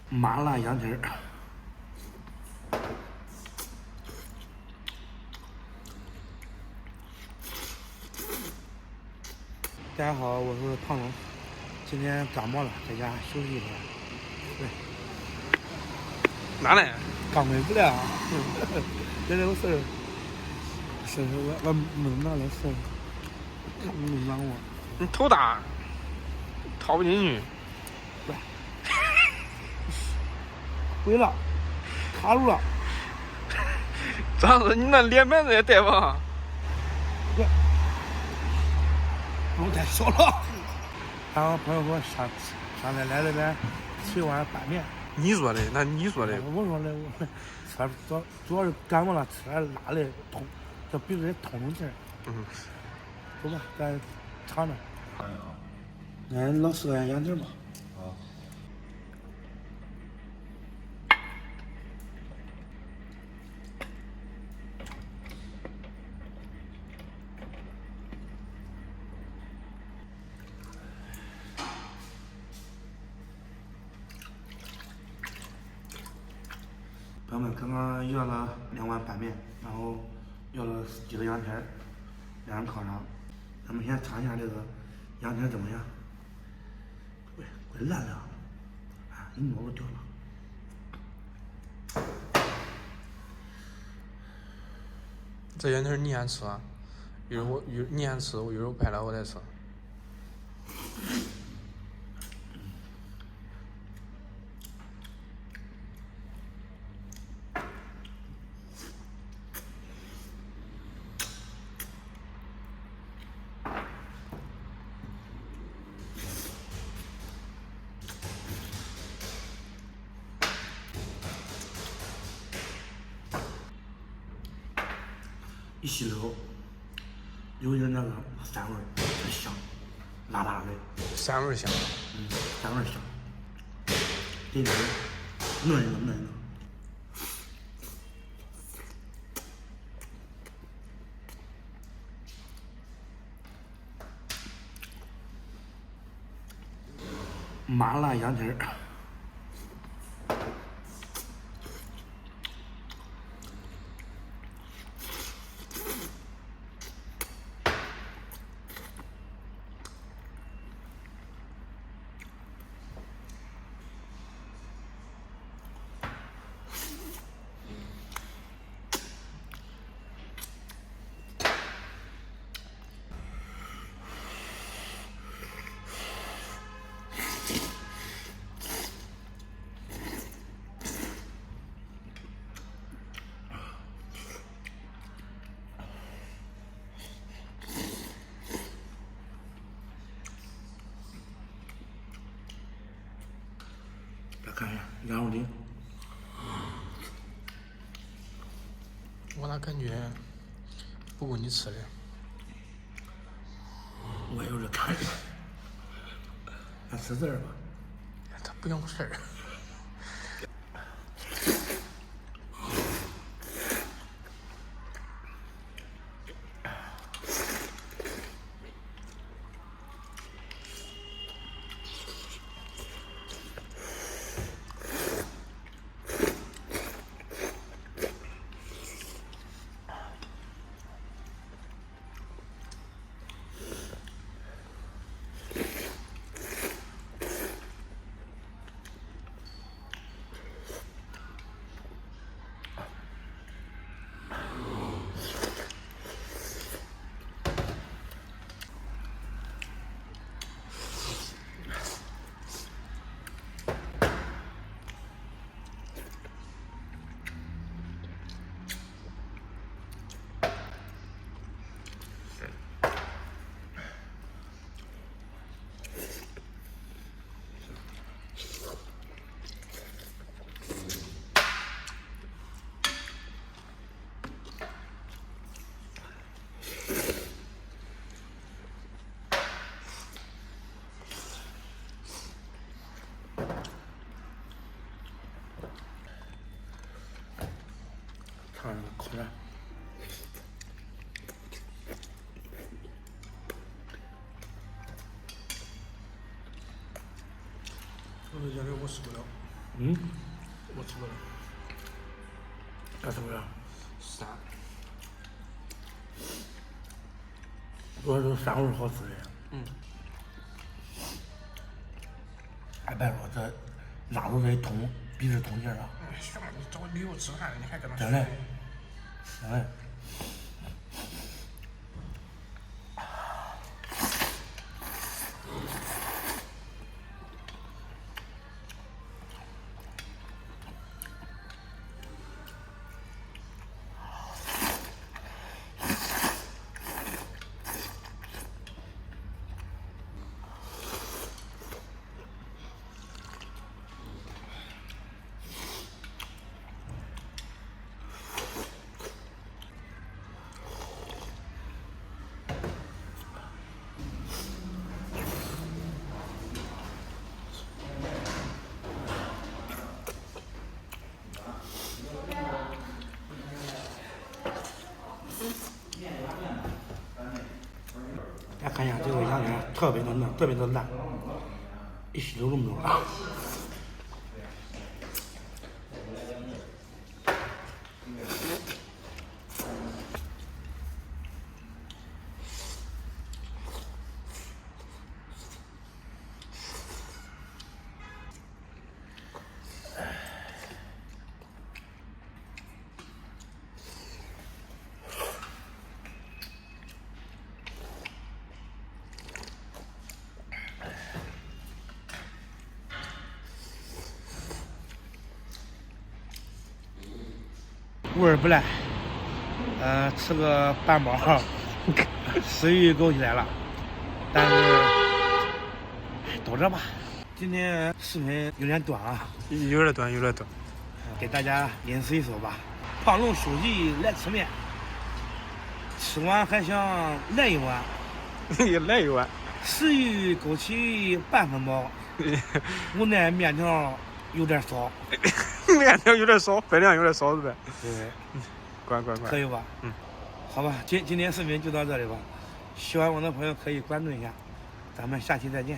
麻辣羊蹄儿。大家好，我是胖龙，今天感冒了，在家休息一天。对，哪来？刚回不了，这有事儿，是我没那的事儿，他们没让我。你头大，套不进去。对，毁了，卡住了。张子，你那脸盘子也带吧？对，不用太小了。然后朋友说上来来这边吃一碗拌面。你说的，那你说的。我说的，我吃主要是感冒了，吃点辣的通，这鼻子也通气儿。走吧，咱尝尝。俺老4块钱羊蹄吧。好。朋友们刚刚要了2碗拌面，然后要了几个羊蹄儿，2人烤上。咱们先尝一下这个羊蹄儿怎么样？快烂了，啊，一摸都掉了。这羊蹄儿你先吃啊，一会儿你先吃，我一会儿拍了我再吃。一吸溜，有点那个膻味儿，很香，辣辣的。膻味香。膻味香，这个嫩的嫩的。麻辣羊蹄儿。再看一下羊肉丁，我咋感觉不够你吃的？我有这感觉。咱吃字儿吧。他不用事儿。尝尝口感。我就觉得我受不了。嗯，我吃不了。干什么呀？啥？主要是膻味好吃的。嗯。哎，拜托，这哪都得通，鼻子通气啊！哎，行了，你找理由吃饭，你还跟他真的。哎。大家看一下这个羊肝特别的嫩，特别的烂，一吸都这么多了。味儿不赖，吃个半包，食欲勾起来了，但是都这吧。今天视频有点短啊，有点短，有点短。给大家临时一说吧。胖龙书记来吃面，吃完还想来一碗，也来一碗。食欲勾起半分饱，无奈面条有点少。面条有点少，分量有点少是呗？对，乖，可以吧？嗯，好吧，今天视频就到这里吧。喜欢我的朋友可以关注一下，咱们下期再见。